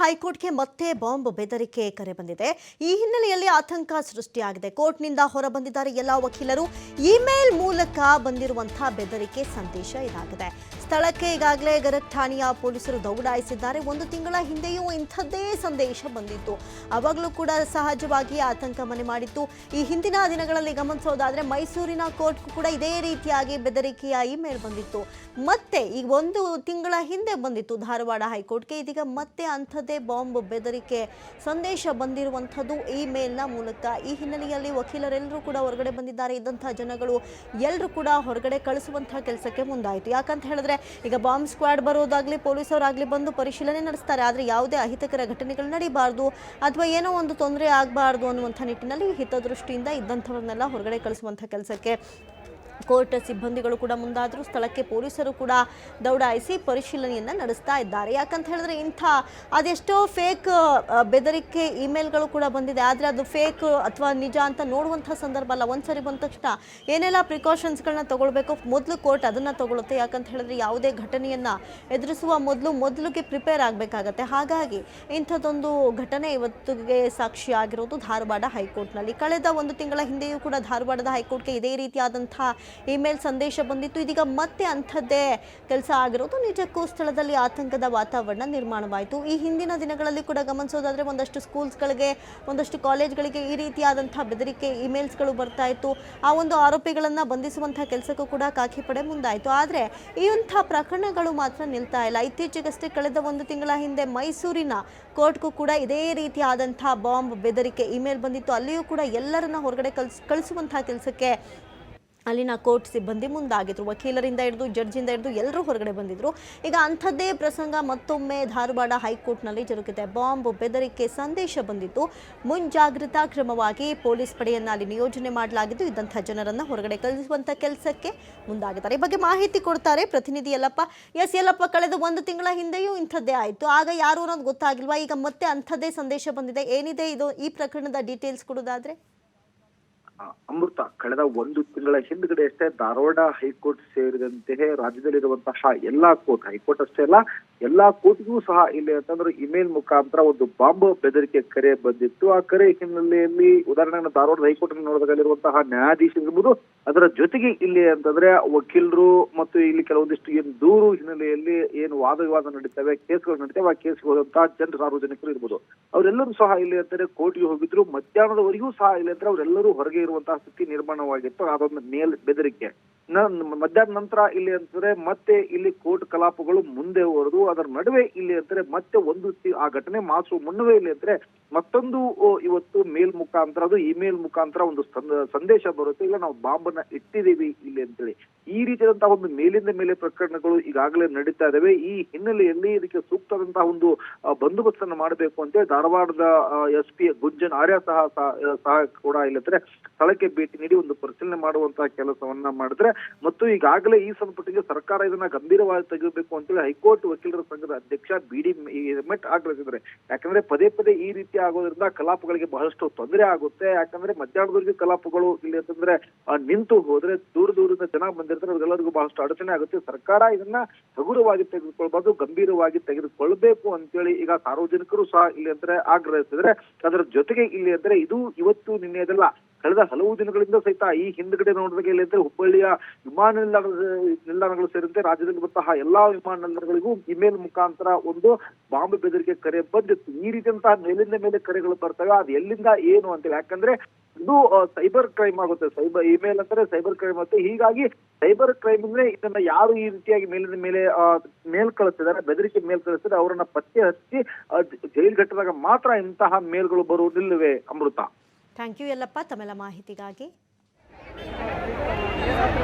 ಹೈಕೋರ್ಟ್ಗೆ ಮತ್ತೆ ಬಾಂಬ್ ಬೆದರಿಕೆ ಕರೆ ಬಂದಿದೆ. ಈ ಹಿನ್ನೆಲೆಯಲ್ಲಿ ಆತಂಕ ಸೃಷ್ಟಿಯಾಗಿದೆ. ಕೋರ್ಟ್ನಿಂದ ಹೊರಬಂದಿದ್ದಾರೆ ಎಲ್ಲ ವಕೀಲರು. ಇಮೇಲ್ ಮೂಲಕ ಬಂದಿರುವಂತಹ ಬೆದರಿಕೆ ಸಂದೇಶ ಇದಾಗಿದೆ. ಸ್ಥಳಕ್ಕೆ ಈಗಾಗಲೇ ಗದಗ ಠಾಣೆಯ ಪೊಲೀಸರು ದೌಡಾಯಿಸಿದ್ದಾರೆ. ಒಂದು ತಿಂಗಳ ಹಿಂದೆಯೂ ಇಂಥದ್ದೇ ಸಂದೇಶ ಬಂದಿತ್ತು. ಅವಾಗಲೂ ಕೂಡ ಸಹಜವಾಗಿ ಆತಂಕ ಮನೆ ಮಾಡಿತ್ತು. ಈ ಹಿಂದಿನ ದಿನಗಳಲ್ಲಿ ಗಮನಿಸೋದಾದ್ರೆ ಮೈಸೂರಿನ ಕೋರ್ಟ್ಗೂ ಕೂಡ ಇದೇ ರೀತಿಯಾಗಿ ಬೆದರಿಕೆಯ ಇಮೇಲ್ ಬಂದಿತ್ತು. ಮತ್ತೆ ಈಗ ಒಂದು ತಿಂಗಳ ಹಿಂದೆ ಬಂದಿತ್ತು ಧಾರವಾಡ ಹೈಕೋರ್ಟ್ಗೆ. ಇದೀಗ ಮತ್ತೆ ಅಂಥದ್ದೇ ಬಾಂಬ್ ಬೆದರಿಕೆ ಸಂದೇಶ ಬಂದಿರುವಂಥದ್ದು ಇಮೇಲ್ನ ಮೂಲಕ. ಈ ಹಿನ್ನೆಲೆಯಲ್ಲಿ ವಕೀಲರೆಲ್ಲರೂ ಕೂಡ ಹೊರಗಡೆ ಬಂದಿದ್ದಾರೆ. ಇದ್ದಂಥ ಜನಗಳು ಎಲ್ಲರೂ ಕೂಡ ಹೊರಗಡೆ ಕಳಿಸುವಂತಹ ಕೆಲಸಕ್ಕೆ ಮುಂದಾಯಿತು. ಯಾಕಂತ ಹೇಳಿದ್ರೆ ಈಗ ಬಾಂಬ್ ಸ್ಕ್ವಾಡ್ ಬರೋದಾಗ್ಲಿ ಪೊಲೀಸವರಾಗಲಿ ಬಂದು ಪರಿಶೀಲನೆ ನಡೆಸ್ತಾರೆ. ಆದರೆ ಯಾವುದೇ ಅಹಿತಕರ ಘಟನೆಗಳು ನಡೀಬಾರ್ದು ಅಥವಾ ಏನೋ ಒಂದು ತೊಂದರೆ ಆಗಬಾರ್ದು ಅನ್ನುವಂಥ ನಿಟ್ಟಿನಲ್ಲಿ ಹಿತದೃಷ್ಟಿಯಿಂದ ಇದ್ದಂಥವ್ರನ್ನೆಲ್ಲ ಹೊರಗಡೆ ಕಳಿಸುವಂಥ ಕೆಲಸಕ್ಕೆ ಕೋರ್ಟ್ ಸಿಬ್ಬಂದಿಗಳು ಕೂಡ ಮುಂದಾದರು. ಸ್ಥಳಕ್ಕೆ ಪೊಲೀಸರು ಕೂಡ ದೌಡಾಯಿಸಿ ಪರಿಶೀಲನೆಯನ್ನು ನಡೆಸ್ತಾ ಇದ್ದಾರೆ. ಯಾಕಂತ ಹೇಳಿದ್ರೆ ಅದೆಷ್ಟೋ ಫೇಕ್ ಬೆದರಿಕೆ ಇಮೇಲ್ಗಳು ಕೂಡ ಬಂದಿದೆ. ಆದರೆ ಅದು ಫೇಕ್ ಅಥವಾ ನಿಜ ಅಂತ ನೋಡುವಂಥ ಸಂದರ್ಭ ಅಲ್ಲ. ಒಂದ್ಸರಿ ಬಂದ ತಕ್ಷಣ ಏನೆಲ್ಲ ಪ್ರಿಕಾಷನ್ಸ್ಗಳನ್ನ ತಗೊಳ್ಬೇಕು ಮೊದಲು ಕೋರ್ಟ್ ಅದನ್ನು ತಗೊಳುತ್ತೆ. ಯಾಕಂತ ಹೇಳಿದ್ರೆ ಯಾವುದೇ ಘಟನೆಯನ್ನು ಎದುರಿಸುವ ಮೊದಲಿಗೆ ಪ್ರಿಪೇರ್ ಆಗಬೇಕಾಗತ್ತೆ. ಹಾಗಾಗಿ ಇಂಥದ್ದೊಂದು ಘಟನೆ ಇವತ್ತಿಗೆ ಸಾಕ್ಷಿ ಆಗಿರೋದು ಧಾರವಾಡ ಹೈಕೋರ್ಟ್ನಲ್ಲಿ. ಕಳೆದ ಒಂದು ತಿಂಗಳ ಹಿಂದೆಯೂ ಕೂಡ ಧಾರವಾಡದ ಹೈಕೋರ್ಟ್ಗೆ ಇದೇ ರೀತಿಯಾದಂಥ ಇಮೇಲ್ ಸಂದೇಶ ಬಂದಿತ್ತು. ಇದೀಗ ಮತ್ತೆ ಅಂಥದ್ದೇ ಕೆಲಸ ಆಗಿರೋದು ನಿಜಕ್ಕೂ ಸ್ಥಳದಲ್ಲಿ ಆತಂಕದ ವಾತಾವರಣ ನಿರ್ಮಾಣವಾಯಿತು. ಈ ಹಿಂದಿನ ದಿನಗಳಲ್ಲಿ ಕೂಡ ಗಮನಿಸೋದಾದ್ರೆ ಒಂದಷ್ಟು ಸ್ಕೂಲ್ಸ್ಗಳಿಗೆ ಒಂದಷ್ಟು ಕಾಲೇಜ್ಗಳಿಗೆ ಈ ರೀತಿಯಾದಂಥ ಬೆದರಿಕೆ ಇಮೇಲ್ಸ್ಗಳು ಬರ್ತಾ ಇತ್ತು. ಆ ಒಂದು ಆರೋಪಿಗಳನ್ನು ಬಂಧಿಸುವಂಥ ಕೆಲಸಕ್ಕೂ ಕೂಡ ಖಾಕಿ ಪಡೆ ಮುಂದಾಯಿತು. ಆದರೆ ಇಂಥ ಪ್ರಕರಣಗಳು ಮಾತ್ರ ನಿಲ್ತಾ ಇಲ್ಲ. ಇತ್ತೀಚೆಗಷ್ಟೇ ಕಳೆದ ಒಂದು ತಿಂಗಳ ಹಿಂದೆ ಮೈಸೂರಿನ ಕೋರ್ಟ್ಗೂ ಕೂಡ ಇದೇ ರೀತಿಯಾದಂಥ ಬಾಂಬ್ ಬೆದರಿಕೆ ಇಮೇಲ್ ಬಂದಿತ್ತು. ಅಲ್ಲಿಯೂ ಕೂಡ ಎಲ್ಲರನ್ನ ಹೊರಗಡೆ ಕಳಿಸುವಂಥ ಕೆಲಸಕ್ಕೆ ಅಲ್ಲಿನ ಕೋರ್ಟ್ ಸಿಬ್ಬಂದಿ ಮುಂದಾಗಿದ್ರು. ವಕೀಲರಿಂದ ಹಿಡಿದು ಜಡ್ಜಿಂದ ಹಿಡಿದು ಎಲ್ಲರೂ ಹೊರಗಡೆ ಬಂದಿದ್ರು. ಈಗ ಅಂಥದ್ದೇ ಪ್ರಸಂಗ ಮತ್ತೊಮ್ಮೆ ಧಾರವಾಡ ಹೈಕೋರ್ಟ್ನಲ್ಲಿ ಜರುಗಿದೆ. ಬಾಂಬ್ ಬೆದರಿಕೆ ಸಂದೇಶ ಬಂದಿತ್ತು. ಮುಂಜಾಗ್ರತಾ ಕ್ರಮವಾಗಿ ಪೊಲೀಸ್ ಪಡೆಯನ್ನು ಅಲ್ಲಿ ನಿಯೋಜನೆ ಮಾಡಲಾಗಿದ್ದು ಇದ್ದಂಥ ಜನರನ್ನು ಹೊರಗಡೆ ಕಳಿಸುವಂಥ ಕೆಲಸಕ್ಕೆ ಮುಂದಾಗಿದ್ದಾರೆ. ಈ ಬಗ್ಗೆ ಮಾಹಿತಿ ಕೊಡ್ತಾರೆ ಪ್ರತಿನಿಧಿ ಯಲ್ಲಪ್ಪ. ಯಲ್ಲಪ್ಪ, ಕಳೆದ ಒಂದು ತಿಂಗಳ ಹಿಂದೆಯೂ ಇಂಥದ್ದೇ ಆಯಿತು. ಆಗ ಯಾರು ಅನ್ನೋದು ಗೊತ್ತಾಗಿಲ್ವಾ? ಈಗ ಮತ್ತೆ ಅಂಥದ್ದೇ ಸಂದೇಶ ಬಂದಿದೆ. ಏನಿದೆ ಇದು ಈ ಪ್ರಕರಣದ ಡೀಟೇಲ್ಸ್ ಕೊಡೋದಾದ್ರೆ? ಅಮೃತ, ಕಳೆದ ಒಂದು ತಿಂಗಳ ಹಿಂದ್ಗಡೆ ಅಷ್ಟೇ ಧಾರವಾಡ ಹೈಕೋರ್ಟ್ ಸೇರಿದಂತೆ ರಾಜ್ಯದಲ್ಲಿರುವಂತಹ ಎಲ್ಲಾ ಕೋರ್ಟ್, ಹೈಕೋರ್ಟ್ ಅಷ್ಟೇ ಅಲ್ಲ ಎಲ್ಲಾ ಕೋರ್ಟ್ಗೂ ಸಹ ಇಲ್ಲಿ ಅಂತಂದ್ರೆ ಇಮೇಲ್ ಮುಖಾಂತರ ಒಂದು ಬಾಂಬ್ ಬೆದರಿಕೆ ಕರೆ ಬಂದಿತ್ತು. ಆ ಕರೆ ಹಿನ್ನೆಲೆಯಲ್ಲಿ ಉದಾಹರಣೆ ಧಾರವಾಡ ಹೈಕೋರ್ಟ್ ನೋಡೋದಾಗಿರುವಂತಹ ನ್ಯಾಯಾಧೀಶರು ಇರ್ಬೋದು, ಅದರ ಜೊತೆಗೆ ಇಲ್ಲಿ ಅಂತಂದ್ರೆ ವಕೀಲರು ಮತ್ತು ಇಲ್ಲಿ ಕೆಲವೊಂದಿಷ್ಟು ಏನು ದೂರು ಹಿನ್ನೆಲೆಯಲ್ಲಿ ಏನು ವಾದ ವಿವಾದ ನಡೀತವೆ, ಕೇಸ್ಗಳು ನಡೀತವೆ, ಆ ಕೇಸ್ಗೆ ಹೋದಂತಹ ಜನರು ಸಾರ್ವಜನಿಕರು ಇರ್ಬೋದು, ಅವರೆಲ್ಲರೂ ಸಹ ಇಲ್ಲಿ ಅಂತಾರೆ ಕೋರ್ಟ್ಗೆ ಹೋಗಿದ್ರು. ಮಧ್ಯಾಹ್ನದವರೆಗೂ ಸಹ ಇಲ್ಲಿ ಅಂದ್ರೆ ಅವರೆಲ್ಲರೂ ಹೊರಗೆ ಇರುವಂತಹ ಸ್ಥಿತಿ ನಿರ್ಮಾಣವಾಗಿತ್ತು. ಅದೊಂದು ಮೇಲ್ ಬೆದರಿಕೆ ಮಧ್ಯಾಹ್ನ ನಂತರ ಇಲ್ಲಿ ಅಂತಂದ್ರೆ ಮತ್ತೆ ಇಲ್ಲಿ ಕೋರ್ಟ್ ಕಲಾಪಗಳು ಮುಂದೆ ಹೊರದು ಅದರ ನಡುವೆ ಇಲ್ಲಿ ಅಂತಾರೆ ಮತ್ತೆ ಆ ಘಟನೆ ಮಾಸುವ ಮುನ್ನವೇ ಇಲ್ಲಿ ಅಂದ್ರೆ ಮತ್ತೊಂದು ಇವತ್ತು ಮೇಲ್ ಮುಖಾಂತರ, ಅದು ಇಮೇಲ್ ಮುಖಾಂತರ ಒಂದು ಸಂದೇಶ ಬರುತ್ತೆ, ಇಲ್ಲ ನಾವು ಬಾಂಬನ್ನ ಇಟ್ಟಿದ್ದೀವಿ ಇಲ್ಲಿ ಅಂತೇಳಿ. ಈ ರೀತಿಯಾದಂತಹ ಒಂದು ಮೇಲಿಂದ ಮೇಲೆ ಪ್ರಕರಣಗಳು ಈಗಾಗಲೇ ನಡೀತಾ ಇದಾವೆ. ಈ ಹಿನ್ನೆಲೆಯಲ್ಲಿ ಇದಕ್ಕೆ ಸೂಕ್ತವಾದಂತಹ ಒಂದು ಬಂದೋಬಸ್ತನ್ನು ಮಾಡಬೇಕು ಅಂತ ಧಾರವಾಡದ SP ಗುಂಜನ್ ಆರ್ಯ ಸಹ ಕೂಡ ಇಲ್ಲಿ ಅಂದ್ರೆ ಸ್ಥಳಕ್ಕೆ ಭೇಟಿ ನೀಡಿ ಒಂದು ಪರಿಶೀಲನೆ ಮಾಡುವಂತಹ ಕೆಲಸವನ್ನ ಮಾಡಿದ್ರೆ ಮತ್ತು ಈಗಾಗಲೇ ಈ ಸಂಪುಟಿಗೆ ಸರ್ಕಾರ ಇದನ್ನ ಗಂಭೀರವಾಗಿ ತೆಗೆಯಬೇಕು ಅಂತೇಳಿ ಹೈಕೋರ್ಟ್ ವಕೀಲರ ಸಂಘದ ಅಧ್ಯಕ್ಷ BD ಹಿರೇಮಠ್ ಆಗ್ರಹಿಸಿದ್ದಾರೆ. ಯಾಕಂದ್ರೆ ಪದೇ ಪದೇ ಈ ರೀತಿ ಆಗೋದ್ರಿಂದ ಕಲಾಪಗಳಿಗೆ ಬಹಳಷ್ಟು ತೊಂದರೆ ಆಗುತ್ತೆ. ಯಾಕಂದ್ರೆ ಮಧ್ಯಾಹ್ನದವರೆಗೆ ಕಲಾಪಗಳು ಇಲ್ಲಿ ಅಂತಂದ್ರೆ ನಿಂತು ಹೋದ್ರೆ ದೂರದಿಂದ ಜನ ಬಂದಿರ್ತಾರೆ, ಅವ್ರಿಗೆಲ್ಲರಿಗೂ ಬಹಳಷ್ಟು ಅಡಚಣೆ ಆಗುತ್ತೆ. ಸರ್ಕಾರ ಇದನ್ನ ಹಗುರವಾಗಿ ತೆಗೆದುಕೊಳ್ಬಾರ್ದು, ಗಂಭೀರವಾಗಿ ತೆಗೆದುಕೊಳ್ಬೇಕು ಅಂತೇಳಿ ಈಗ ಸಾರ್ವಜನಿಕರು ಸಹ ಇಲ್ಲಿ ಅಂದ್ರೆ ಆಗ್ರಹಿಸಿದ್ರೆ, ಅದರ ಜೊತೆಗೆ ಇಲ್ಲಿ ಅಂದ್ರೆ ಇದು ಇವತ್ತು ನಿನ್ನೆದಲ್ಲ, ಕಳೆದ ಹಲವು ದಿನಗಳಿಂದ ಸಹಿತ ಈ ಹಿಂದ್ಗಡೆ ನೋಡಿದಾಗ ಇಲ್ಲಿ ಅಂದ್ರೆ ಹುಬ್ಬಳ್ಳಿಯ ವಿಮಾನ ನಿಲ್ದಾಣಗಳು ಸೇರಿದಂತೆ ರಾಜ್ಯದಲ್ಲಿರುವಂತಹ ಎಲ್ಲಾ ವಿಮಾನ ನಿಲ್ದಾಣಗಳಿಗೂ ಇಮೇಲ್ ಮುಖಾಂತರ ಒಂದು ಬಾಂಬ್ ಬೆದರಿಕೆ ಕರೆ ಬಂದಿತ್ತು. ಈ ರೀತಿಯಂತಹ ಮೇಲಿಂದ ಮೇಲೆ ಕರೆಗಳು ಬರ್ತವೆ. ಅದು ಎಲ್ಲಿಂದ ಏನು ಅಂತೇಳಿ, ಯಾಕಂದ್ರೆ ಇದು ಸೈಬರ್ ಕ್ರೈಮ್ ಆಗುತ್ತೆ. ಇಮೇಲ್ ಅಂತಾರೆ ಸೈಬರ್ ಕ್ರೈಮ್ ಆಗುತ್ತೆ. ಹೀಗಾಗಿ ಸೈಬರ್ ಕ್ರೈಮ್ ಅಂದ್ರೆ ಇದನ್ನ ಯಾರು ಈ ರೀತಿಯಾಗಿ ಮೇಲಿಂದ ಮೇಲೆ ಮೇಲ್ ಕಳಿಸ್ತಿದ್ದಾರೆ, ಬೆದರಿಕೆ ಮೇಲ್ ಕಳಿಸ್ತಿದ್ದಾರೆ, ಅವರನ್ನ ಪತ್ತೆ ಹಚ್ಚಿ ಜೈಲ್ಗಟ್ಟದಾಗ ಮಾತ್ರ ಇಂತಹ ಮೇಲ್ಗಳು ಬರುವುದಿಲ್ಲವೇ ಅಮೃತ. ಥ್ಯಾಂಕ್ ಯು ಯಲ್ಲಪ್ಪ ತಮ್ಮೆಲ್ಲ ಮಾಹಿತಿಗಾಗಿ.